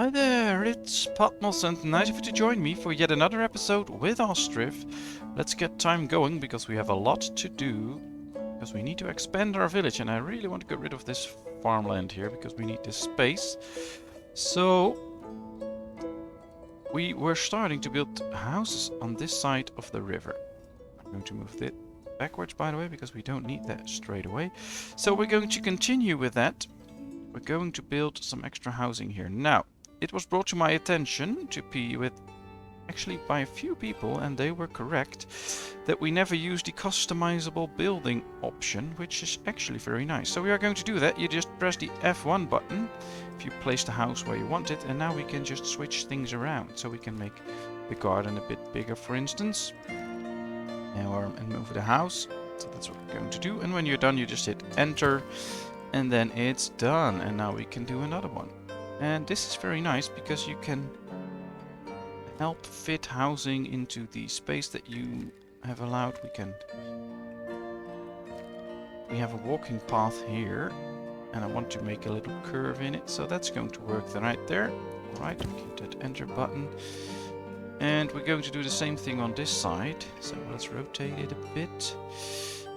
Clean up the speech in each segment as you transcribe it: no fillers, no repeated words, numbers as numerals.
Hi there, it's Patmos and nice of you to join me for yet another episode with Ostriv. Let's get time going because we have a lot to do. Because we need to expand our village and I really want to get rid of this farmland here because we need this space. So we were starting to build houses on this side of the river. I'm going to move it backwards, by the way, because we don't need that straight away. So we're going to continue with that. We're going to build some extra housing here. Now, it was brought to my attention actually by a few people, and they were correct, that we never use the customizable building option, which is actually very nice. So we are going to do that. You just press the F1 button if you place the house where you want it, and now we can just switch things around. So we can make the garden a bit bigger, for instance, and move the house. So that's what we're going to do. And when you're done, you just hit enter. And then it's done, and now we can do another one. And this is very nice because you can help fit housing into the space that you have allowed. We have a walking path here, and I want to make a little curve in it, so that's going to work right there. Alright, we hit that enter button. And we're going to do the same thing on this side. So let's rotate it a bit.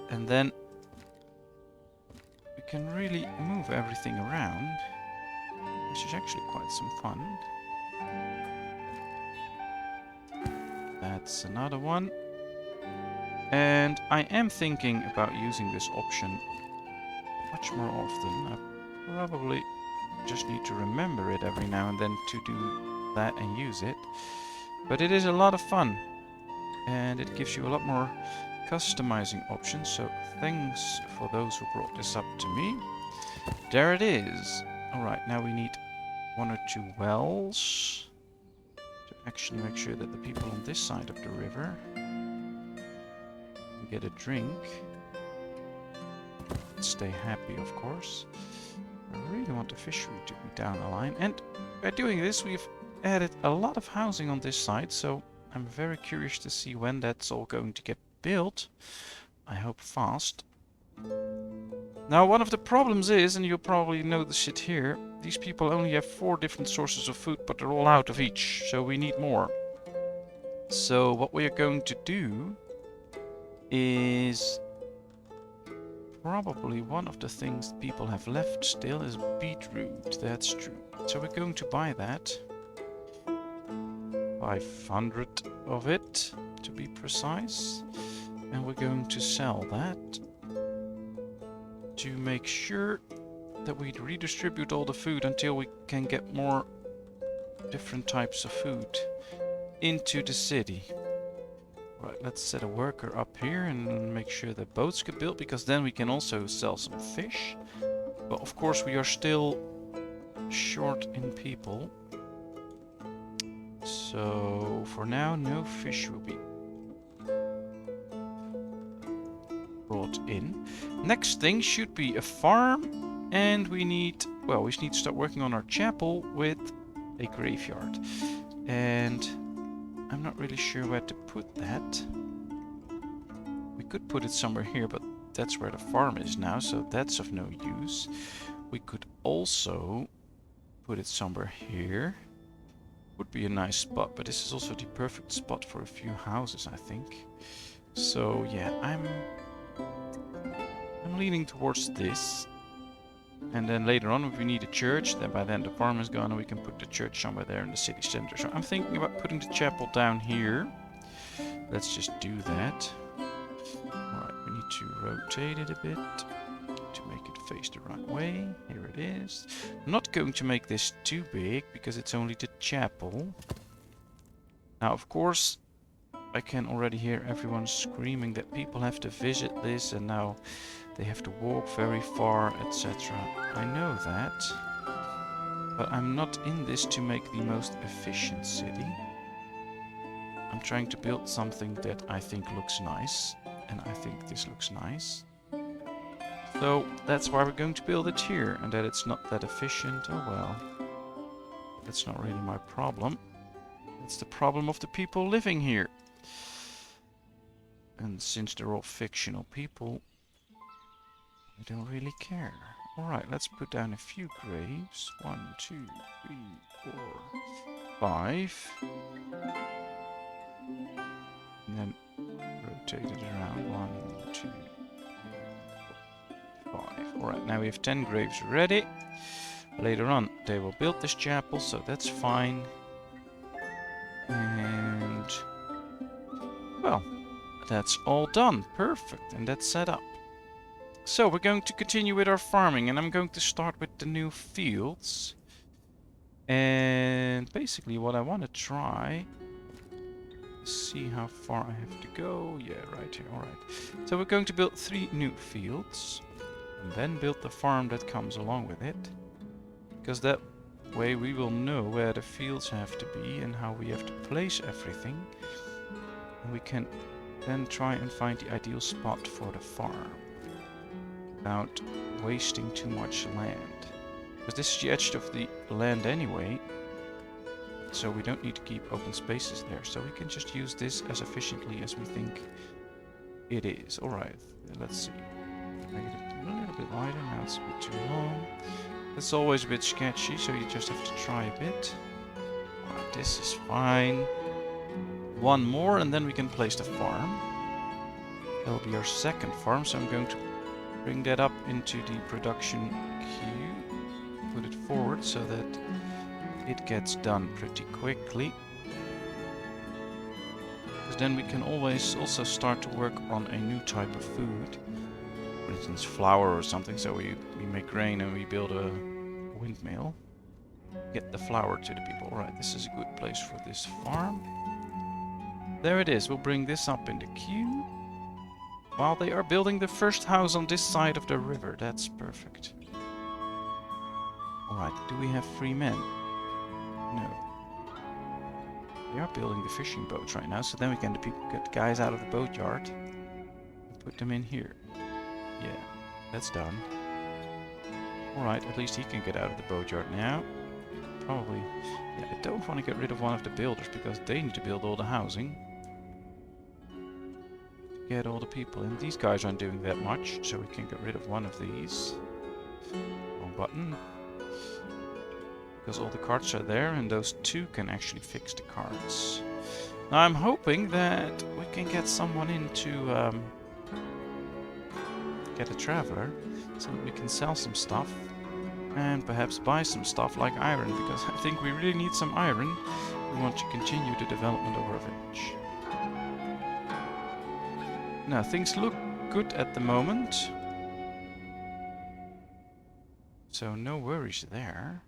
And then we can really move everything around, which is actually quite some fun. That's another one. And I am thinking about using this option much more often. I probably just need to remember it every now and then to do that and use it. But it is a lot of fun, and it gives you a lot more customizing options, so thanks for those who brought this up to me. There it is. Alright, now we need 1 or 2 wells to actually make sure that the people on this side of the river can get a drink. Stay happy, of course. I really want the fishery to be down the line, and by doing this we've added a lot of housing on this side, so I'm very curious to see when that's all going to get built. I hope fast. Now, one of the problems is, and you'll probably notice it here, these people only have 4 different sources of food, but they're all out of each, so we need more. So what we are going to do is probably one of the things people have left still is beetroot. That's true. So we're going to buy that. 500 of it, to be precise. And we're going to sell that to make sure that we redistribute all the food until we can get more different types of food into the city. Right, let's set a worker up here and make sure the boats get built, because then we can also sell some fish. But of course we are still short in people. So for now, no fish will be brought in. Next thing should be a farm, and we need to start working on our chapel with a graveyard. And I'm not really sure where to put that. We could put it somewhere here, but that's where the farm is now, so that's of no use. We could also put it somewhere here. Would be a nice spot, but this is also the perfect spot for a few houses, I think. So yeah, I'm leaning towards this. And then later on, if we need a church, then by then the farm is gone and we can put the church somewhere there in the city center. So I'm thinking about putting the chapel down here. Let's just do that. Alright, we need to rotate it a bit to make it face the right way. Here it is. I'm not going to make this too big because it's only the chapel. Now, of course, I can already hear everyone screaming that people have to visit this and now they have to walk very far, etc. I know that, but I'm not in this to make the most efficient city. I'm trying to build something that I think looks nice, and I think this looks nice. So that's why we're going to build it here, and that it's not that efficient, oh well. That's not really my problem. It's the problem of the people living here. And since they're all fictional people, I don't really care. Alright, let's put down a few graves. 1, 2, 3, 4, 5. And then rotate it around. 1, 2, 5. Alright, now we have 10 graves ready. Later on, they will build this chapel, so that's fine. And... well, that's all done. Perfect. And that's set up. So we're going to continue with our farming, and I'm going to start with the new fields. And basically what I want to try is see how far I have to go. Yeah, right here. Alright. So we're going to build 3 new fields. And then build the farm that comes along with it. Because that way we will know where the fields have to be and how we have to place everything. And we can then try and find the ideal spot for the farm without wasting too much land. Because this is the edge of the land anyway, so we don't need to keep open spaces there. So we can just use this as efficiently as we think it is. Alright, let's see. Make it a little bit wider, now it's a bit too long. It's always a bit sketchy, so you just have to try a bit. Alright, this is fine. One more and then we can place the farm. That'll be our second farm, so I'm going to bring that up into the production queue. Put it forward so that it gets done pretty quickly. Because then we can always also start to work on a new type of food. For instance, flour or something, so we make grain and we build a windmill. Get the flour to the people. Alright, this is a good place for this farm. There it is. We'll bring this up in the queue. While they are building the first house on this side of the river. That's perfect. Alright, do we have 3 men? No. They are building the fishing boats right now, so then we can get guys out of the boatyard and put them in here. Yeah, that's done. Alright, at least he can get out of the boatyard now. Probably... yeah, I don't want to get rid of one of the builders, because they need to build all the housing. Get all the people in. These guys aren't doing that much, so we can get rid of one of these. Wrong button. Because all the carts are there, and those 2 can actually fix the carts. Now I'm hoping that we can get someone in to get a traveler, so that we can sell some stuff and perhaps buy some stuff like iron, because I think we really need some iron. We want to continue the development of our village. Now, things look good at the moment. So, no worries there.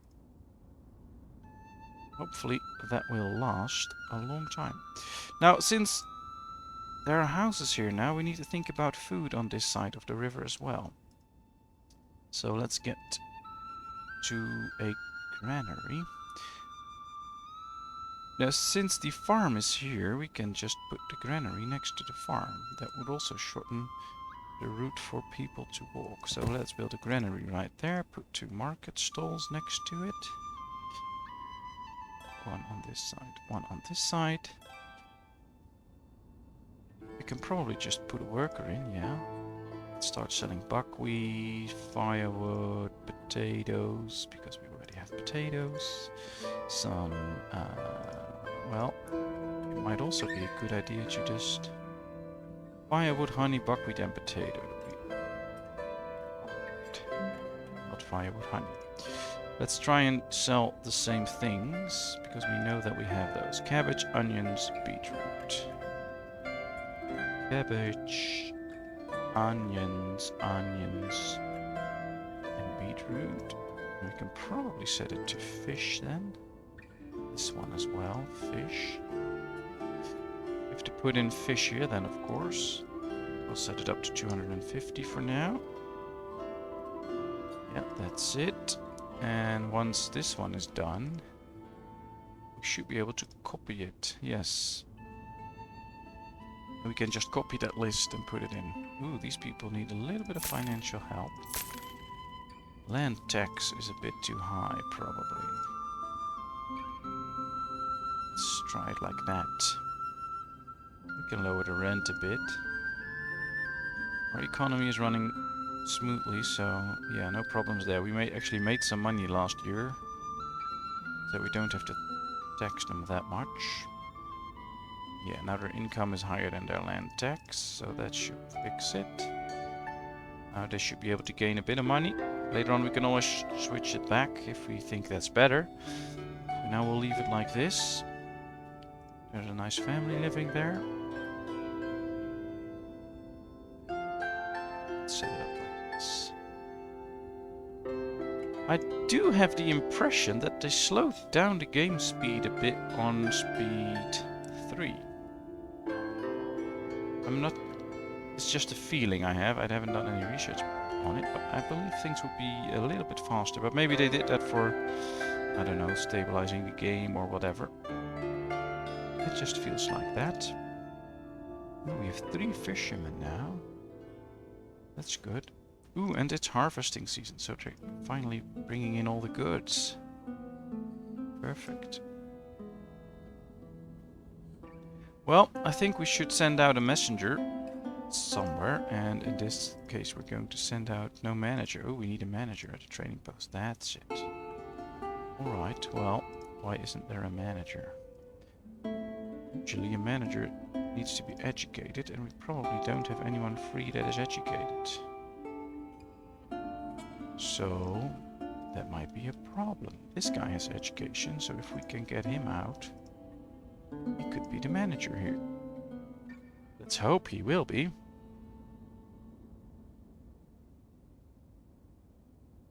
Hopefully, that will last a long time. Now, since there are houses here now, we need to think about food on this side of the river as well. So, let's get to a granary. Now, since the farm is here, we can just put the granary next to the farm. That would also shorten the route for people to walk. So let's build a granary right there. Put 2 market stalls next to it. One on this side, one on this side. We can probably just put a worker in, yeah. Let's start selling buckwheat, firewood, potatoes, because we already have potatoes. Some, well, it might also be a good idea to just firewood, honey, buckwheat, and potato. Not firewood, honey. Let's try and sell the same things, because we know that we have those. Cabbage, onions, beetroot. Cabbage, onions, and beetroot. We can probably set it to fish then. This one as well, fish. We have to put in fish here then, of course. We'll set it up to 250 for now. Yep, that's it. And once this one is done, we should be able to copy it. Yes. We can just copy that list and put it in. Ooh, these people need a little bit of financial help. Land tax is a bit too high, probably. Let's try it like that. We can lower the rent a bit. Our economy is running smoothly, so yeah, no problems there. We actually made some money last year, so we don't have to tax them that much. Yeah, now their income is higher than their land tax, so that should fix it. Now they should be able to gain a bit of money. Later on we can always switch it back if we think that's better. So now we'll leave it like this. There's a nice family living there. Let's set it up like this. I do have the impression that they slowed down the game speed a bit on speed 3. I'm not... It's just a feeling I have. I haven't done any research on it, but I believe things would be a little bit faster. But maybe they did that for, I don't know, stabilizing the game or whatever. It just feels like that. Oh, we have 3 fishermen now. That's good. Ooh, and it's harvesting season, so they're finally bringing in all the goods. Perfect. Well, I think we should send out a messenger somewhere, and in this case we're going to send out no manager. Oh, we need a manager at the trading post. That's it. Alright, well, why isn't there a manager? Usually a manager needs to be educated, and we probably don't have anyone free that is educated. So that might be a problem. This guy has education, so if we can get him out, he could be the manager here. Let's hope he will be.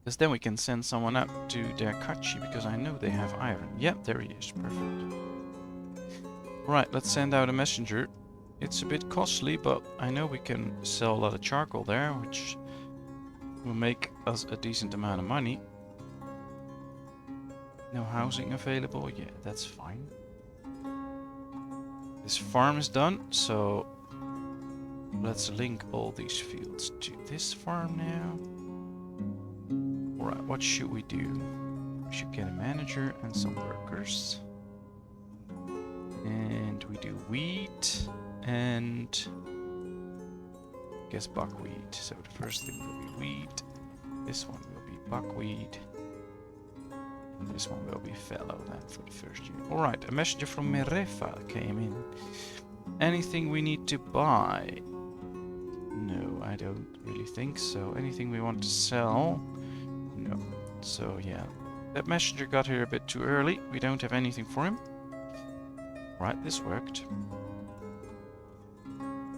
Because then we can send someone up to their Kachi, because I know they have iron. Yep, there he is. Perfect. Right, let's send out a messenger. It's a bit costly, but I know we can sell a lot of charcoal there, which will make us a decent amount of money. No housing available. Yeah, that's fine. This farm is done, so let's link all these fields to this farm now. Alright, what should we do? We should get a manager and some workers. And we do wheat and I guess buckwheat. So the first thing will be wheat. This one will be buckwheat. And this one will be fallow then for the first year. Alright, a messenger from Merefa came in. Anything we need to buy? No, I don't really think so. Anything we want to sell? No. So yeah, that messenger got here a bit too early. We don't have anything for him. Right, this worked.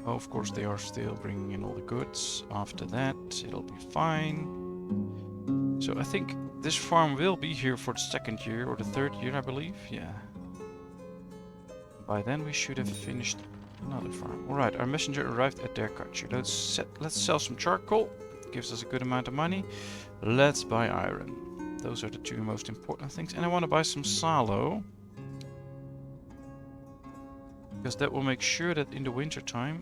Oh, of course they are still bringing in all the goods. After that, it'll be fine. So I think this farm will be here for the 2nd year or the 3rd year, I believe. Yeah. By then we should have finished another farm. Alright, our messenger arrived at their country. Let's sell some charcoal. Gives us a good amount of money. Let's buy iron. Those are the 2 most important things. And I want to buy some sallow. Because that will make sure that in the winter time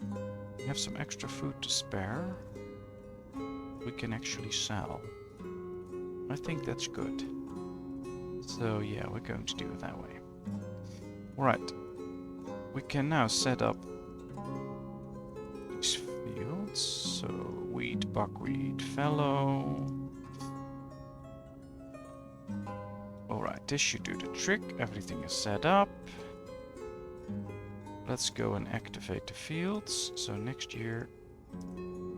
we have some extra food to spare. We can actually sell. I think that's good. So yeah, we're going to do it that way. Alright. We can now set up these fields. So wheat, buckwheat, fallow. Alright, this should do the trick. Everything is set up. Let's go and activate the fields. So next year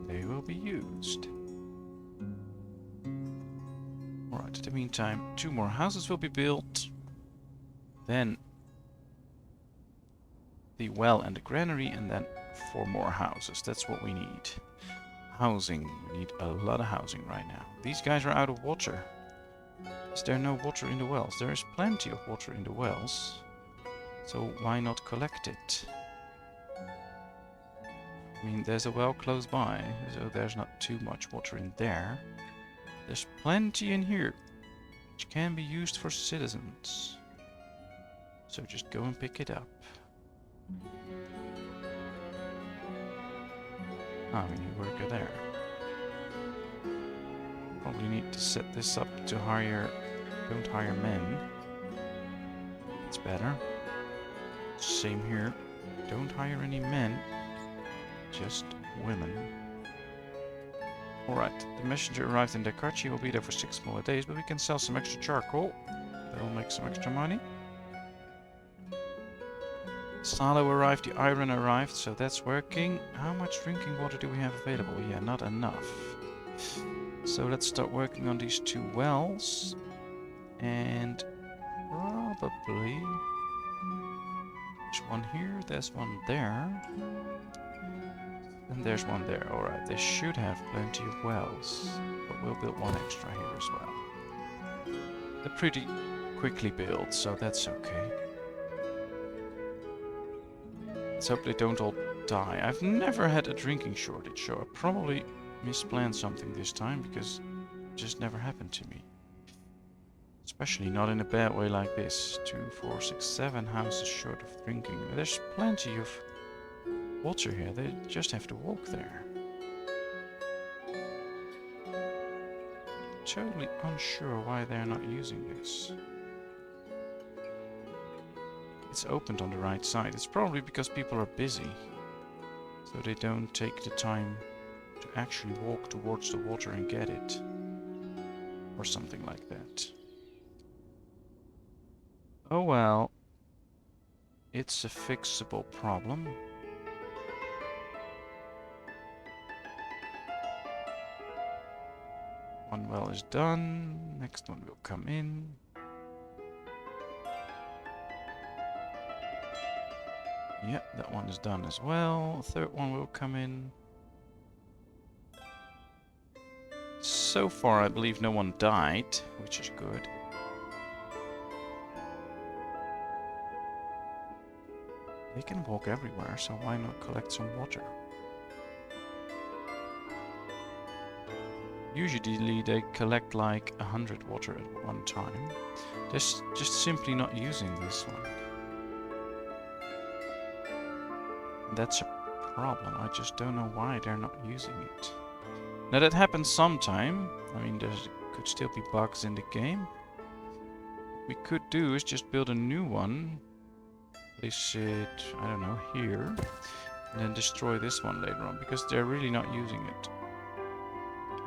they will be used. Alright, in the meantime, 2 more houses will be built. Then the well and the granary, and then 4 more houses. That's what we need. Housing. We need a lot of housing right now. These guys are out of water. Is there no water in the wells? There is plenty of water in the wells. So why not collect it? I mean, there's a well close by, so there's not too much water in there. There's plenty in here, which can be used for citizens. So just go and pick it up. Ah, we need a worker there. Probably need to set this up to hire... Don't hire men. It's better. Same here. Don't hire any men. Just women. Alright, the messenger arrived in Dakar. He will be there for 6 more days, but we can sell some extra charcoal. That will make some extra money. Salo arrived, the iron arrived, so that's working. How much drinking water do we have available? Yeah, not enough. So let's start working on these 2 wells. And probably... there's one here, there's one there. And there's one there. Alright, they should have plenty of wells. But we'll build one extra here as well. They're pretty quickly built, so that's okay. Let's hope they don't all die. I've never had a drinking shortage, so I probably misplanned something this time, because it just never happened to me. Especially not in a bad way like this. 2, 4, 6, 7 houses short of drinking. There's plenty of water here, they just have to walk there. Totally unsure why they're not using this. It's opened on the right side. It's probably because people are busy, so they don't take the time to actually walk towards the water and get it. Or something like that. Oh well. It's a fixable problem. One well is done. Next one will come in. Yeah, that one is done as well. Third one will come in. So far, I believe no one died, which is good. They can walk everywhere, so why not collect some water? Usually they collect like 100 water at one time. They're just simply not using this one. That's a problem. I just don't know why they're not using it. Now that happens sometime. I mean, there could still be bugs in the game. What we could do is just build a new one. Place it, I don't know, here. And then destroy this one later on, because they're really not using it.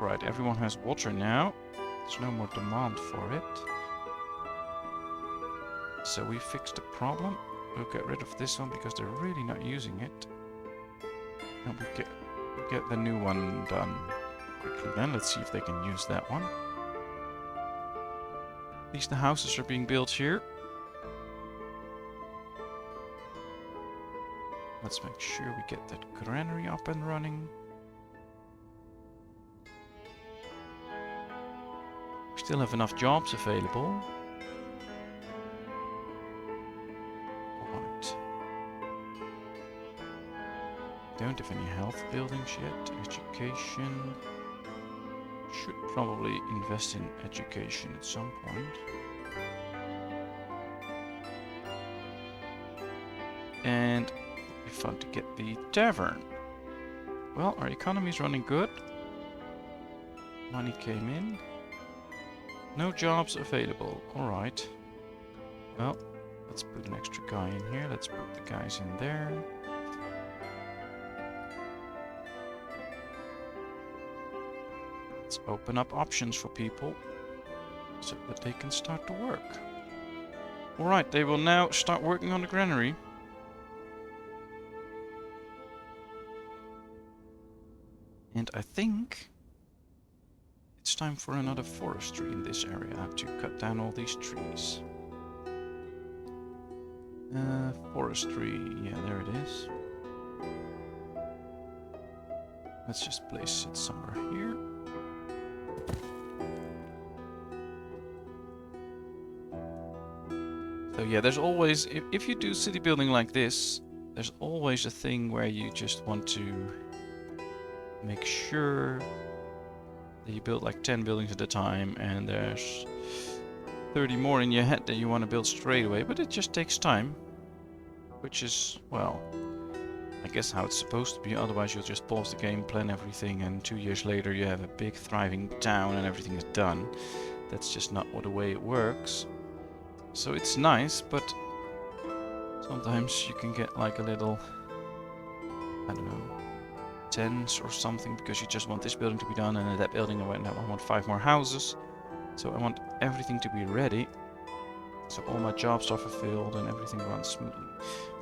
Right, everyone has water now. There's no more demand for it. So we fixed the problem. We'll get rid of this one because they're really not using it. And we'll get the new one done quickly then. Let's see if they can use that one. At least the houses are being built here. Let's make sure we get that granary up and running. We still have enough jobs available. Alright. Don't have any health buildings yet. Education. Should probably invest in education at some point. And it'd be fun to get the tavern. Well, our economy is running good. Money came in. No jobs available. Alright. Well, let's put an extra guy in here. Let's put the guys in there. Let's open up options for people so that they can start to work. Alright, they will now start working on the granary. And I think it's time for another forestry in this area to cut down all these trees. Forestry, yeah, there it is. Let's just place it somewhere here. So yeah, there's always, if you do city building like this, there's always a thing where you just want to make sure that you build like 10 buildings at a time, and there's 30 more in your head that you want to build straight away, but it just takes time. Which is, well, I guess how it's supposed to be, otherwise you'll just pause the game, plan everything, and 2 years later you have a big thriving town and everything is done. That's just not the way it works. So it's nice, but sometimes you can get like a little, I don't know, 10s or something, because you just want this building to be done, and that building I want 5 more houses. So I want everything to be ready, so all my jobs are fulfilled and everything runs smoothly.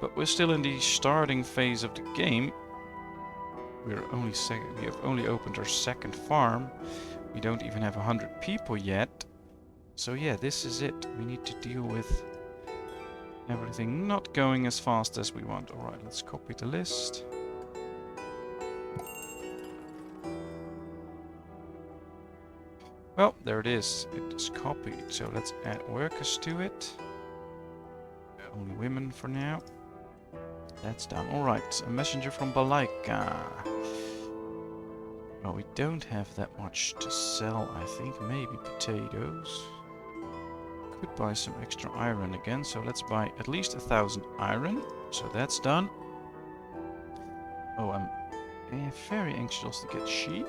But we're still in the starting phase of the game. We have only opened our second farm. We don't even have 100 people yet. So yeah, this is it. We need to deal with everything not going as fast as we want. Alright, let's copy the list. Well, there it is. It is copied. So let's add workers to it. Only women for now. That's done. Alright, a messenger from Balaika. Well, we don't have that much to sell, I think. Maybe potatoes. Could buy some extra iron again, so let's buy at least 1,000 iron. So that's done. Oh, I'm very anxious to get sheep.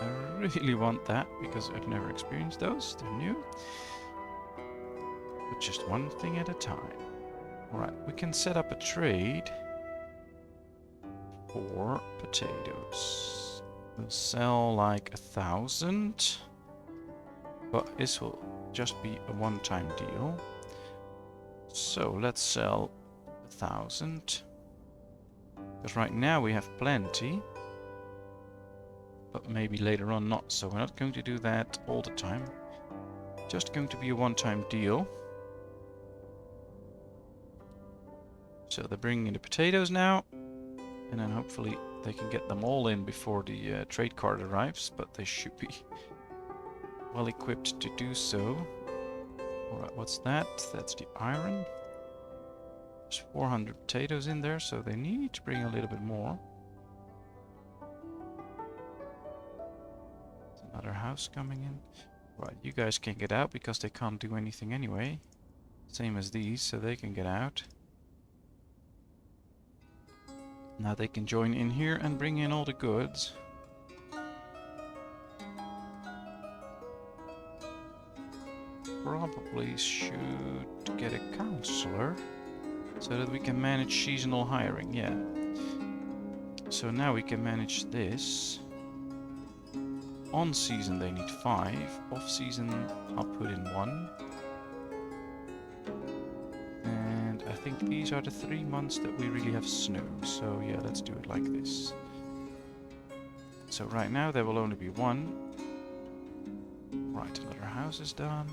I really want that, because I've never experienced those. They're new. But just one thing at a time. Alright, we can set up a trade for potatoes. We'll sell like 1,000. But this will just be a one-time deal. So let's sell 1,000. Because right now we have plenty. But maybe later on not. So we're not going to do that all the time. Just going to be a one-time deal. So they're bringing in the potatoes now. And then hopefully they can get them all in before the trade cart arrives. But they should be well equipped to do so. Alright, what's that? That's the iron. There's 400 potatoes in there, so they need to bring a little bit more. There's another house coming in. Right, you guys can get out because they can't do anything anyway. Same as these, so they can get out. Now they can join in here and bring in all the goods. Probably should get a counselor so that we can manage seasonal hiring. Yeah. So now we can manage this. On season they need 5. Off season I'll put in 1. And I think these are the 3 months that we really have snow. So yeah, let's do it like this. So right now there will only be 1. Right, another house is done.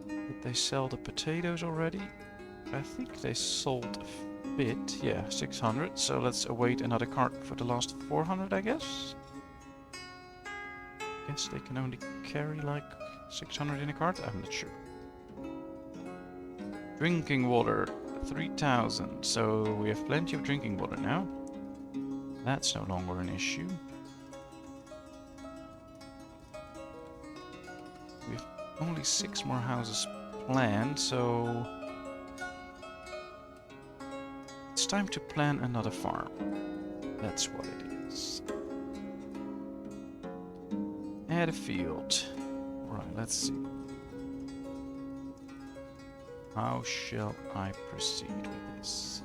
Did they sell the potatoes already? I think they sold a bit. Yeah, 600. So let's await another cart for the last 400, I guess. Guess they can only carry like 600 in a cart. I'm not sure. Drinking water, 3,000. So we have plenty of drinking water now. That's no longer an issue. We have only 6 more houses planned, so it's time to plan another farm. That's what it is. Add a field. Right, let's see. How shall I proceed with this?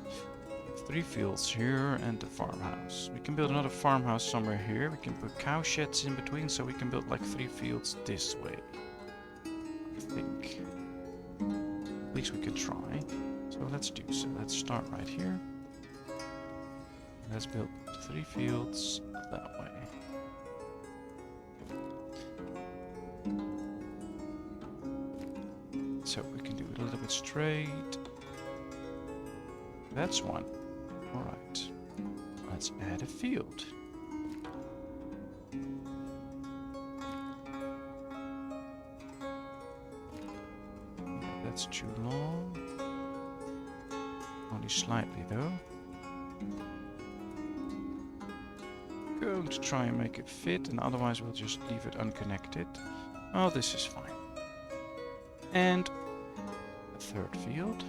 We have 3 fields here and a farmhouse. We can build another farmhouse somewhere here. We can put cow sheds in between, so we can build like 3 fields this way. I think. At least we could try. So let's do so. Let's start right here. Let's build 3 fields that way. So we can do it a little bit straight. That's one. Alright. Let's add a field. That's too long. Only slightly though. Going to try and make it fit, and otherwise we'll just leave it unconnected. Oh, this is fine. And a 3rd field.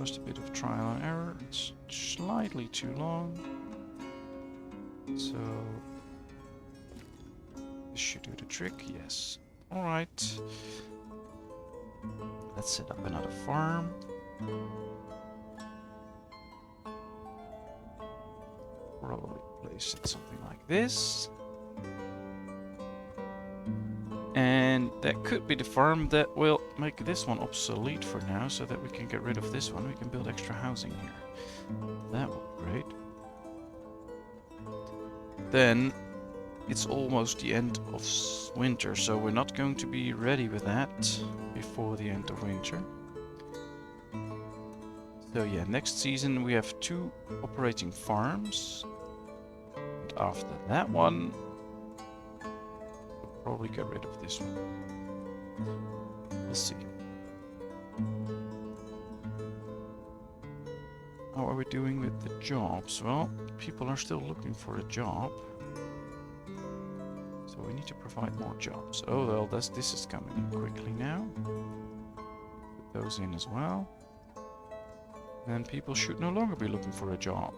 Just a bit of trial and error. It's slightly too long. So this should do the trick, yes. Alright. Let's set up another farm. Probably place it something like this. And that could be the farm that will make this one obsolete for now, so that we can get rid of this one. We can build extra housing here. That would be great. Then it's almost the end of winter, so we're not going to be ready with that before the end of winter. So yeah, next season we have 2 operating farms. And after that one, we'll probably get rid of this one. We'll see. How are we doing with the jobs? Well, people are still looking for a job. So we need to provide more jobs. Oh well, this is coming in quickly now. Put those in as well. Then people should no longer be looking for a job.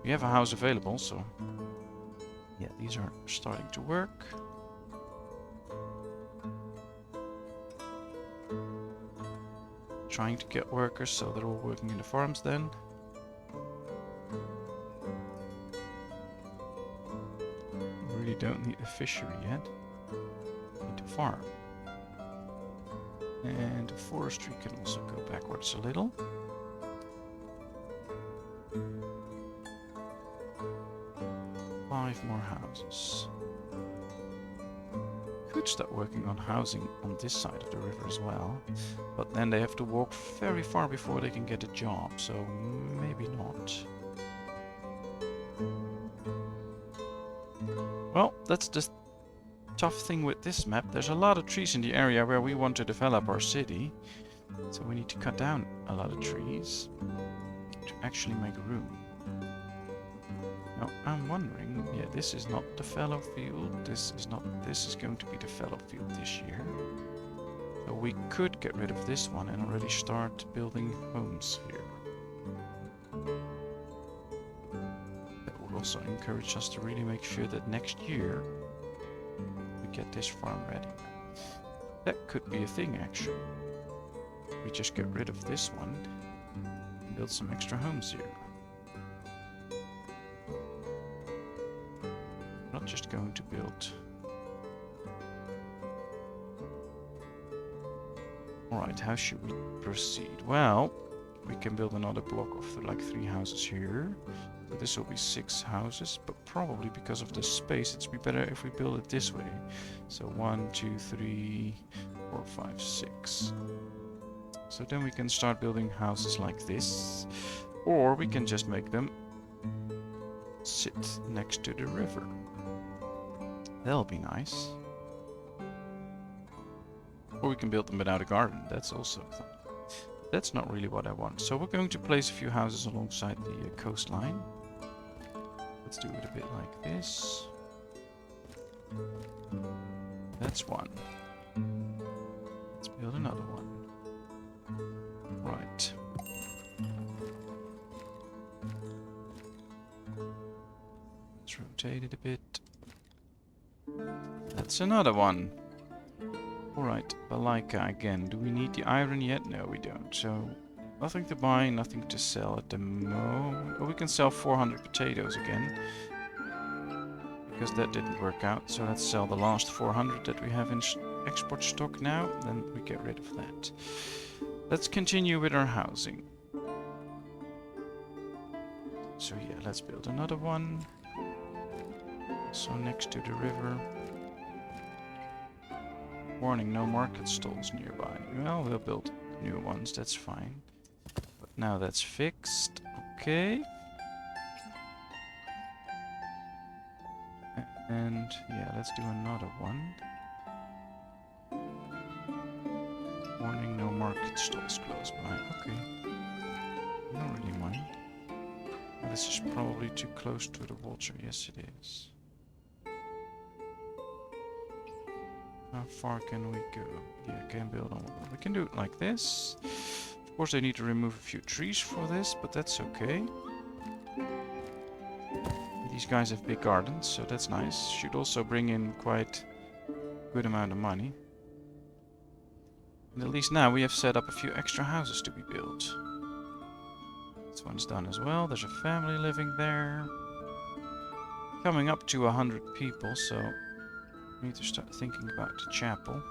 We have a house available, so yeah, these are starting to work. Trying to get workers, so they're all working in the farms then. We really don't need a fishery yet. We need to farm. And the forestry can also go backwards a little. More houses. Could start working on housing on this side of the river as well, but then they have to walk very far before they can get a job, so maybe not. Well, that's the tough thing with this map. There's a lot of trees in the area where we want to develop our city, so we need to cut down a lot of trees to actually make room. Now, I'm wondering, yeah, this is not the fallow field, this is going to be the fallow field this year. So we could get rid of this one and already start building homes here. That will also encourage us to really make sure that next year we get this farm ready. That could be a thing, actually. We just get rid of this one and build some extra homes here. Not just going to build. Alright, how should we proceed? Well, we can build another block of like 3 houses here. So this will be 6 houses, but probably because of the space, it's be better if we build it this way. So 1, 2, 3, 4, 5, 6. So then we can start building houses like this, or we can just make them sit next to the river. That'll be nice. Or we can build them without a garden. That's also fun. That's not really what I want. So we're going to place a few houses alongside the coastline. Let's do it a bit like this. That's one. Let's build another one. Right. Let's rotate it a bit. That's another one. Alright, Balika again. Do we need the iron yet? No, we don't. So, nothing to buy, nothing to sell at the moment. Oh, we can sell 400 potatoes again. Because that didn't work out. So let's sell the last 400 that we have in export stock now. Then we get rid of that. Let's continue with our housing. So yeah, let's build another one. So next to the river. Warning, no market stalls nearby. Well, we'll build new ones, that's fine. But now that's fixed. Okay. And yeah, let's do another one. Warning, no market stalls close by. Okay. I don't really mind. This is probably too close to the water. Yes, it is. How far can we go? Yeah, can build on. We can do it like this. Of course, they need to remove a few trees for this, but that's okay. These guys have big gardens, so that's nice. Should also bring in quite a good amount of money. And at least now we have set up a few extra houses to be built. This one's done as well. There's a family living there. Coming up to 100 people, so we need to start thinking about the chapel.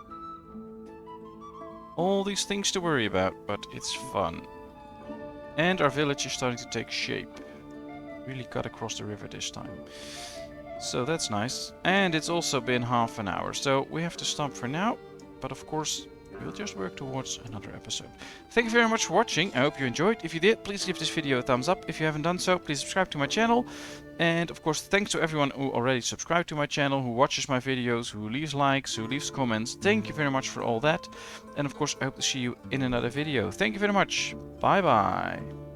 All these things to worry about, but it's fun. And our village is starting to take shape. Really got across the river this time. So that's nice. And it's also been half an hour, so we have to stop for now. But of course, we'll just work towards another episode. Thank you very much for watching. I hope you enjoyed. If you did, please give this video a thumbs up. If you haven't done so, please subscribe to my channel. And of course, thanks to everyone who already subscribed to my channel, who watches my videos, who leaves likes, who leaves comments. Thank you very much for all that. And of course, I hope to see you in another video. Thank you very much. Bye bye.